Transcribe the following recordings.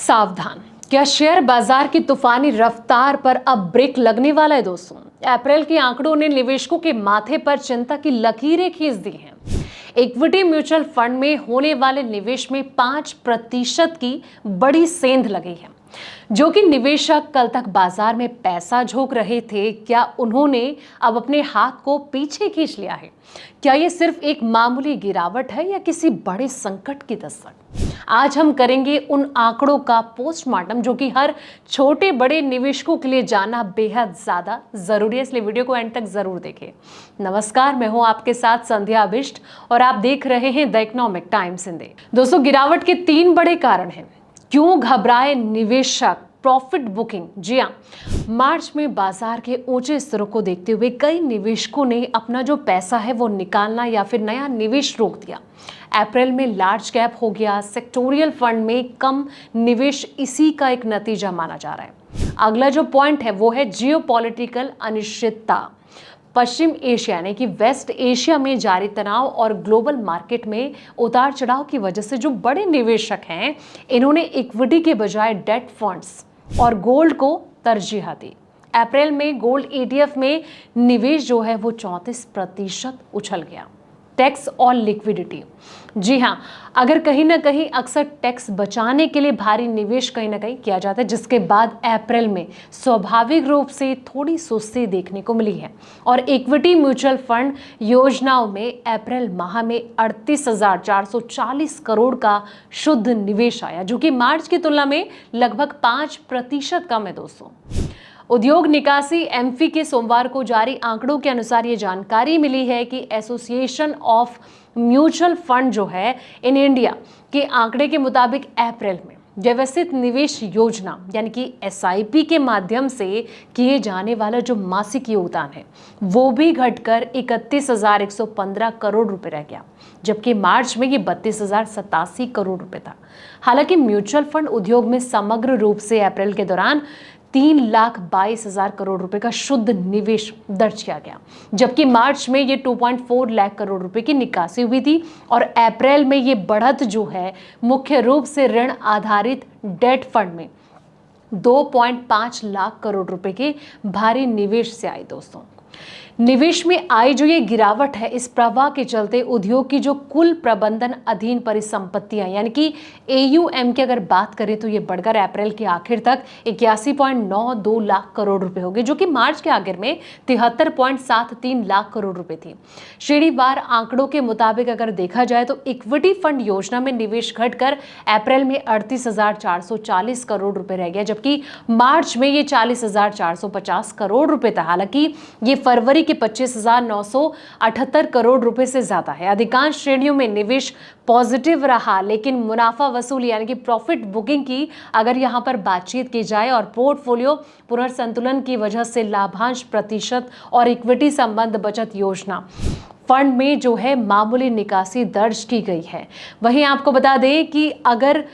सावधान, क्या शेयर बाजार की तूफानी रफ्तार पर अब ब्रेक लगने वाला है दोस्तों। अप्रैल के आंकड़ों ने निवेशकों के माथे पर चिंता की लकीरें खींच दी हैं। इक्विटी म्यूचुअल फंड में होने वाले निवेश में 5% की बड़ी सेंध लगी है। जो कि निवेशक कल तक बाजार में पैसा झोंक रहे थे, क्या उन्होंने अब अपने हाथ को पीछे खींच लिया है? क्या ये सिर्फ एक मामूली गिरावट है या किसी बड़े संकट की दस्तक? आज हम करेंगे उन आंकड़ों का पोस्टमार्टम जो कि हर छोटे बड़े निवेशकों के लिए जानना बेहद ज्यादा जरूरी है, इसलिए वीडियो को एंड तक जरूर देखें। नमस्कार, मैं हूं आपके साथ संध्या अभिष्ट और आप देख रहे हैं द इकोनॉमिक टाइम्स हिंदी। दोस्तों, गिरावट के 3 बड़े कारण हैं। क्यों घबराए निवेशक? Profit booking. जी हाँ, मार्च में बाजार के ऊंचे स्तरों को देखते हुए कई निवेशकों ने अपना जो पैसा है वो निकालना या फिर नया निवेश रोक दिया। अप्रैल में लार्ज कैप हो गया, सेक्टोरियल फंड में कम निवेश इसी का एक नतीजा माना जा रहा है। अगला जो पॉइंट है वो है जियोपॉलिटिकल अनिश्चितता। पश्चिम एशिया यानी कि वेस्ट एशिया में जारी तनाव और ग्लोबल मार्केट में उतार चढ़ाव की वजह से जो बड़े निवेशक हैं, इन्होंने इक्विटी के बजाय डेट फंड्स और गोल्ड को तरजीह दी। अप्रैल में गोल्ड ETF में निवेश जो है वो 34% उछल गया। टैक्स और लिक्विडिटी। जी हाँ, अगर कहीं ना कहीं अक्सर टैक्स बचाने के लिए भारी निवेश कहीं ना कहीं किया जाता है, जिसके बाद अप्रैल में स्वाभाविक रूप से थोड़ी सुस्ती देखने को मिली है। और इक्विटी म्यूचुअल फंड योजनाओं में अप्रैल माह में 38,440 करोड़ का शुद्ध निवेश आया, जो कि मार्च की तुलना में लगभग 5% कम है दोस्तों। उद्योग निकासी एमफी के सोमवार को जारी आंकड़ों के अनुसार ये जानकारी मिली है कि एसोसिएशन ऑफ म्यूचुअल फंड जो है इन इंडिया के आंकड़े के मुताबिक अप्रैल में व्यवस्थित निवेश योजना यानी कि SIP के माध्यम से किए जाने वाला जो मासिक योगदान है वो भी घटकर 31,115 करोड़ रुपए रह गया, जबकि मार्च में ये 32,087 करोड़ रुपए था। हालांकि म्यूचुअल फंड उद्योग में समग्र रूप से अप्रैल के दौरान 3,22,000 करोड़ रुपए का शुद्ध निवेश दर्ज किया गया, जबकि मार्च में ये 2.4 लाख करोड़ रुपए की निकासी हुई थी। और अप्रैल में ये बढ़त जो है मुख्य रूप से ऋण आधारित डेट फंड में 2.5 लाख करोड़ रुपए के भारी निवेश से आई दोस्तों। निवेश में आई जो ये गिरावट है, इस प्रवाह के चलते उद्योग की जो कुल प्रबंधन अधीन परिसंपत्तियां यानी कि AUM की अगर बात करें तो ये बढ़कर अप्रैल के आखिर तक 81.92 लाख करोड़ रुपए हो गए, जो कि मार्च के आखिर में 73.73 लाख करोड़ रुपए थी। श्रेणीवार आंकड़ों के मुताबिक अगर देखा जाए तो इक्विटी फंड योजना में निवेश घटकर अप्रैल में 38,440 करोड़ रुपए रह गया, जबकि मार्च में ये 40,450 करोड़ रुपए था। हालांकि ये फरवरी के 25,978 करोड़ रुपए से ज्यादा है। अधिकांश श्रेणियों में निवेश पॉजिटिव रहा, लेकिन मुनाफा वसूली यानी कि प्रॉफिट बुकिंग की अगर यहां पर बातचीत की जाए और पोर्टफोलियो पुनर्संतुलन की वजह से लाभांश प्रतिशत और इक्विटी संबंध बचत योजना फंड में जो है मामूली निकासी दर्ज की गई है। वहीं आपको बता दें कि अगर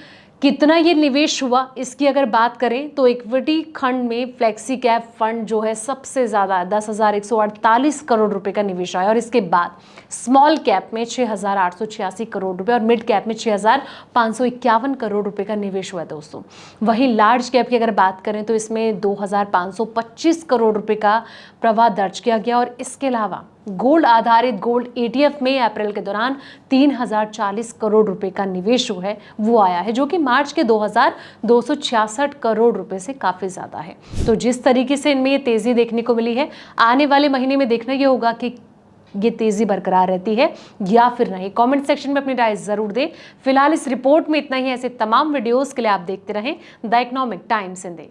कितना ये निवेश हुआ इसकी अगर बात करें तो इक्विटी खंड में फ्लेक्सी कैप फंड जो है सबसे ज्यादा 10,148 करोड़ रुपए का निवेश आया, और इसके बाद स्मॉल कैप में 6,886 करोड़ रुपए और मिड कैप में 6,551 करोड़ रुपए का निवेश हुआ है दोस्तों। वहीं लार्ज कैप की अगर बात करें तो इसमें 2,525 करोड़ रुपए का प्रवाह दर्ज किया गया। और इसके अलावा गोल्ड आधारित गोल्ड ETF में अप्रैल के दौरान 3,040 करोड़ रुपए का निवेश जो है वो आया है, जो कि मार्च के 2,266 करोड़ रुपए से काफी ज्यादा है। तो जिस तरीके से इनमें ये तेजी देखने को मिली है, आने वाले महीने में देखना ये होगा कि ये तेजी बरकरार रहती है या फिर नहीं। कमेंट सेक्शन में अपनी राय जरूर दें। फिलहाल इस रिपोर्ट में इतना ही। ऐसे तमाम वीडियोस के लिए आप देखते रहें द इकोनॉमिक टाइम्स हिंदी।